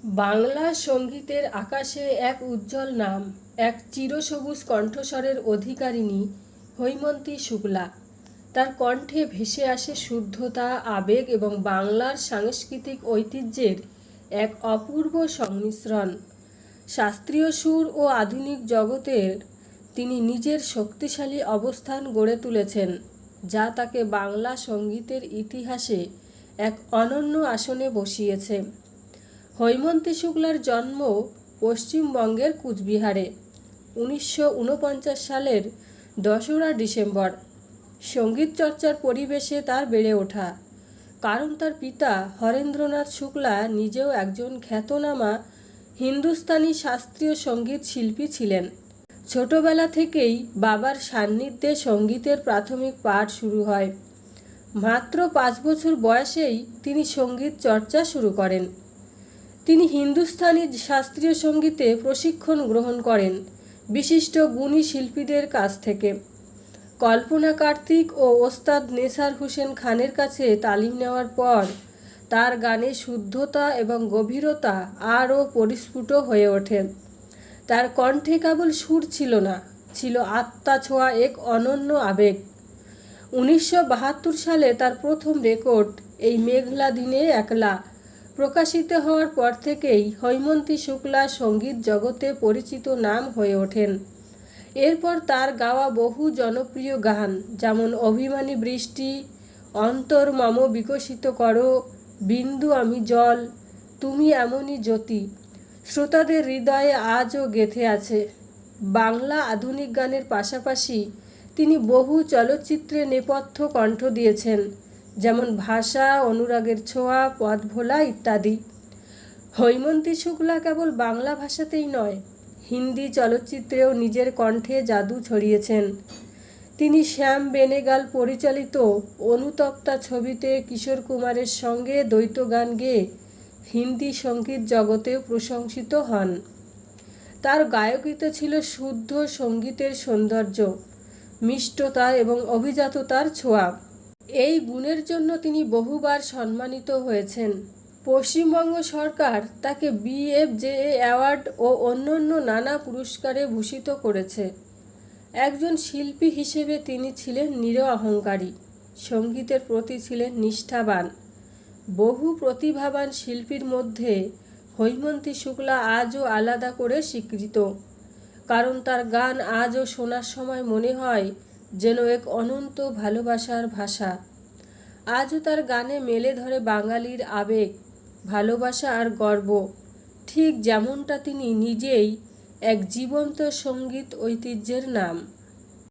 বাংলা সঙ্গীতের আকাশে এক উজ্জ্বল নাম, এক চিরসবুজ কণ্ঠস্বরের অধিকারিণী হৈমন্তী শুক্লা। তার কণ্ঠে ভেসে আসে শুদ্ধতা, আবেগ এবং বাংলার সাংস্কৃতিক ঐতিহ্যের এক অপূর্ব সংমিশ্রণ। শাস্ত্রীয় সুর ও আধুনিক জগতের তিনি নিজের শক্তিশালী অবস্থান গড়ে তুলেছেন, যা তাকে বাংলা সঙ্গীতের ইতিহাসে এক অনন্য আসনে বসিয়েছে। হৈমন্তী শুক্লার জন্ম পশ্চিমবঙ্গের কুচবিহারে 1949 সালের 2রা ডিসেম্বর। সঙ্গীত চর্চার পরিবেশে তার বেড়ে ওঠা, কারণ তার পিতা হরেন্দ্রনাথ শুক্লা নিজেও একজন খ্যাতনামা হিন্দুস্তানি শাস্ত্রীয় সঙ্গীত শিল্পী ছিলেন। ছোটবেলা থেকেই বাবার সান্নিধ্যে সঙ্গীতের প্রাথমিক পাঠ শুরু হয়। মাত্র 5 বছর বয়সেই তিনি সঙ্গীত চর্চা শুরু করেন। তিনি হিন্দুস্তানি শাস্ত্রীয় সঙ্গীতে প্রশিক্ষণ গ্রহণ করেন বিশিষ্ট গুণী শিল্পীদের কাছ থেকে। কল্পনা কার্তিক ও ওস্তাদ নেসার হুসেন খানের কাছে তালিম নেওয়ার পর তার গানে শুদ্ধতা এবং গভীরতা আরও পরিস্ফুট হয়ে ওঠে। তার কণ্ঠে কেবল সুর ছিল না, ছিল আত্মা ছোঁয়া এক অনন্য আবেগ। 1972 সালে তার প্রথম রেকর্ড এই মেঘলা দিনে একলা প্রকাশিত হওয়ার পর থেকেই হৈমন্তী শুক্লা সঙ্গীত জগতে পরিচিত নাম হয়ে ওঠেন। এরপর তার গাওয়া বহু জনপ্রিয় গান, যেমন অভিমানী বৃষ্টি, অন্তর মম বিকশিত করো, বিন্দু আমি জল, তুমি এমনই জ্যোতি, শ্রোতাদের হৃদয়ে আজও গেঁথে আছে। বাংলা আধুনিক গানের পাশাপাশি তিনি বহু চলচ্চিত্রে নেপথ্য কণ্ঠ দিয়েছেন, যেমন ভাষা, অনুরাগের ছোঁয়া, পথ ভোলা ইত্যাদি। হৈমন্তী শুক্লা কেবল বাংলা ভাষাতেই নয়, হিন্দি চলচ্চিত্রেও নিজের কণ্ঠে জাদু ছড়িয়েছেন। তিনি শ্যাম বেনেগাল পরিচালিত অনুতপ্তা ছবিতে কিশোর কুমারের সঙ্গে দ্বৈত গান গেয়ে হিন্দি সঙ্গীত জগতেও প্রশংসিত হন। তার গায়কিতে ছিল শুদ্ধ সঙ্গীতের সৌন্দর্য, মিষ্টতা এবং অভিজাততার ছোঁয়া। এই গুণের জন্য তিনি বহুবার সম্মানিত হয়েছেন। পশ্চিমবঙ্গ সরকার তাকে BFJA অ্যাওয়ার্ড ও অন্যান্য নানা পুরস্কারে ভূষিত করেছে। একজন শিল্পী হিসেবে তিনি ছিলেন নিরঅহংকারী, সঙ্গীতের প্রতি ছিলেন নিষ্ঠাবান। বহু প্রতিভাবান শিল্পীর মধ্যে হৈমন্তী শুক্লা আজও আলাদা করে স্বীকৃত, কারণ তার গান আজও শোনার সময় মনে হয় যেন এক অনন্ত ভালোবাসার ভাষা। আজও তার গানে মেলে ধরে বাঙালির আবেগ, ভালোবাসা আর গর্ব, ঠিক যেমনটা তিনি নিজেই এক জীবন্ত সঙ্গীত ঐতিহ্যের নাম।